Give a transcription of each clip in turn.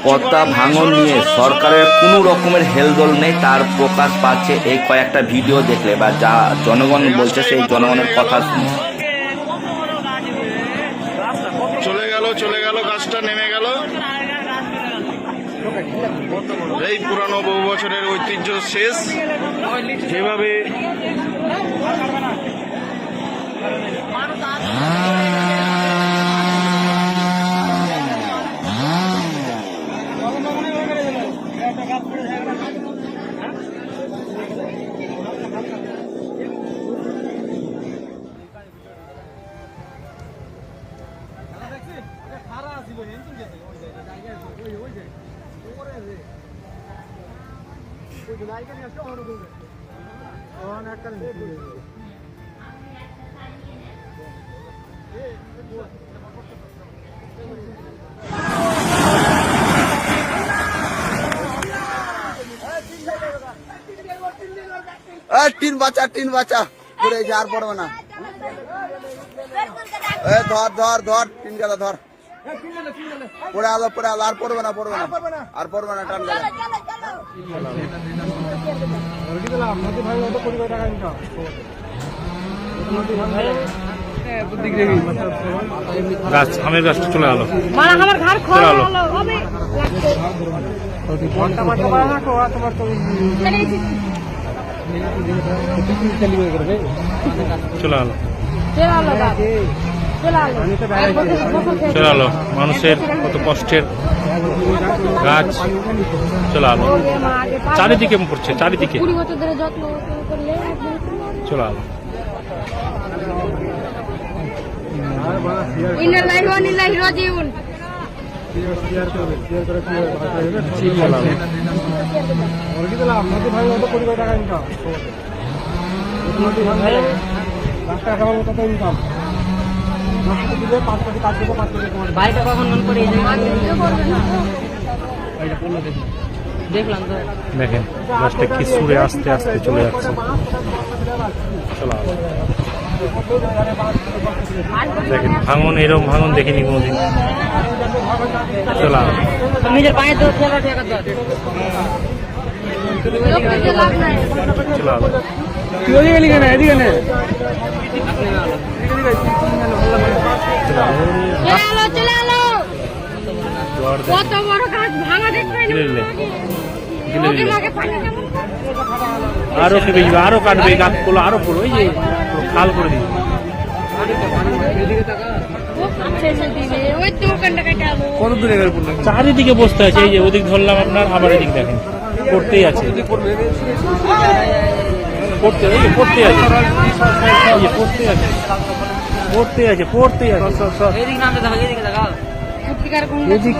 পদ্মা ভাঙন নিয়ে সরকারের কোনো রকমের হেলদোল নেই, তার প্রকাশ পাচ্ছে এই কয়েকটা ভিডিও দেখলে বা যা জনগণ বলছে সেই জনগণের কথা শুনে। চলে গেল গাছটা নেমে গেল। এই পুরানো বহু বছরের ঐতিহ্য শেষ। যেভাবে টিন বাচ্চা ঘুরে আর পড়বে না। ধর টিন গাদা ধর, পড়ে আলো আর পড়বে না টান গাদা। গাছ আমের গাছটা চলে গেল। চলে আলো মানুষের কত কষ্টের গাছ চলে আলো, চারিদিকে পড়ছে, চারিদিকে চলে আলো। দেখেন গাছটা কি সুরে আস্তে আস্তে চলে যাচ্ছে। দেখেন ভাঙন, এরকম ভাঙন দেখিনি কোনোদিন। চলা নিজের পায়ে তো আরো কেবে আরো কাটবে, গাছগুলো আরো পুরো ওই যে খাল করে দিবে। চারিদিকে বসতে আছে, এই যে ওদিক ধরলাম আপনার, আবার এদিক দেখেন পড়তেই আছে, এদিক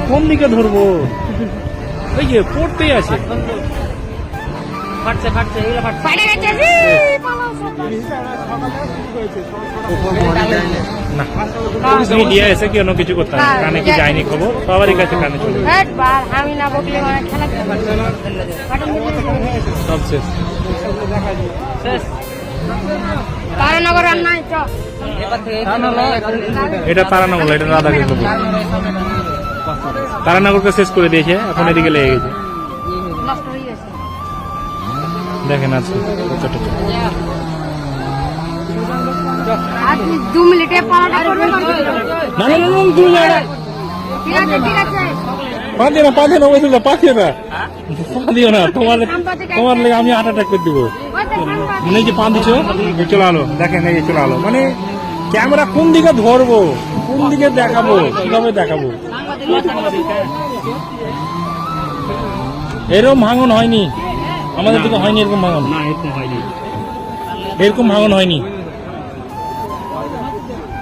কোন দিকে ধরবো, এই যে পড়তেই আছে। মিডিয়া এসে কি অন্য কিছু করতে হবে, কানে কি যায়নি খবর, সবারই কাছে কানে চলে সব শেষ। এটা তারানগর, এটা রাধাকৃষ্ণ তারানগরকে শেষ করে দিয়েছে, এখন এদিকে লেগে গেছে। দেখেন আছে তোমার লেগে আমি হার্ট অ্যাটাক করে দেবো। এই যে পা দিচ্ছ চলে আলো, দেখেন এই যে চলে আলো, মানে ক্যামেরা কোন দিকে ধরবো, কোন দিকে দেখাবো, কিভাবে দেখাবো। এরকম ভাঙন হয়নি আমাদের দিকে, হয়নি এরকম ভাঙন, এরকম ভাঙন হয়নি,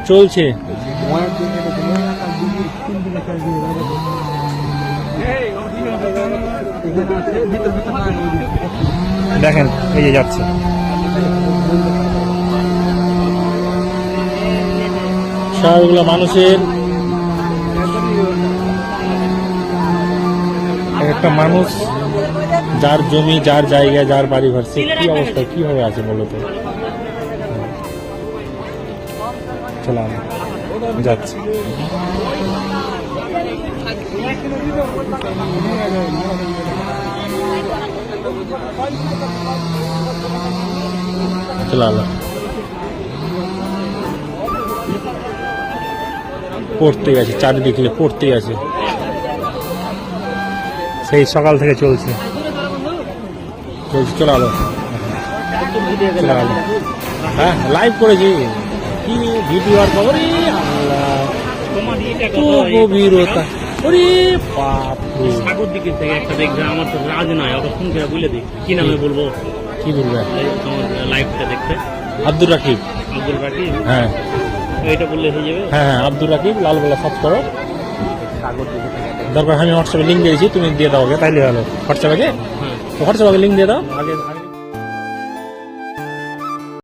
চলছে। দেখেন এই যে যাচ্ছে, সবগুলো মানুষের, একটা মানুষ যার জমি, যার জায়গা, যার বাড়ি ঘর, সে কি অবস্থা কিভাবে আছে বলতো। চলো যাচ্ছি। চলে আলো পড়তে গেছে, চারিদিকে পড়তে গেছে, সেই সকাল থেকে চলছে চলছে। চলে আলো, চলে আলো। হ্যাঁ লাইভ করেছি, কি ভিডিও আর খবর, গভীরতা, ওরে বাপরে। সাগর দিকে থেকে একটা দেখবে, আমার তো রাজ নয়, ওটা ফোন করে বলে দিই কি নামে বলবো, কি বলবে? তোমার লাইভটা দেখতে আব্দুর রাকিব। আব্দুল রাকিব, হ্যাঁ এটা বললে হয়ে যাবে। হ্যাঁ হ্যাঁ আব্দুর রাকিব, লালগোলা সার্চ করো। দরকার আমি হোয়াটসঅ্যাপে লিঙ্ক দিয়েছি, তুমি দিয়ে দাও আগে, তাইলে ভালো। হোয়াটসঅ্যাপে হ্যাঁ হোয়াটসঅ্যাপে লিঙ্ক দিয়ে দাও আগে।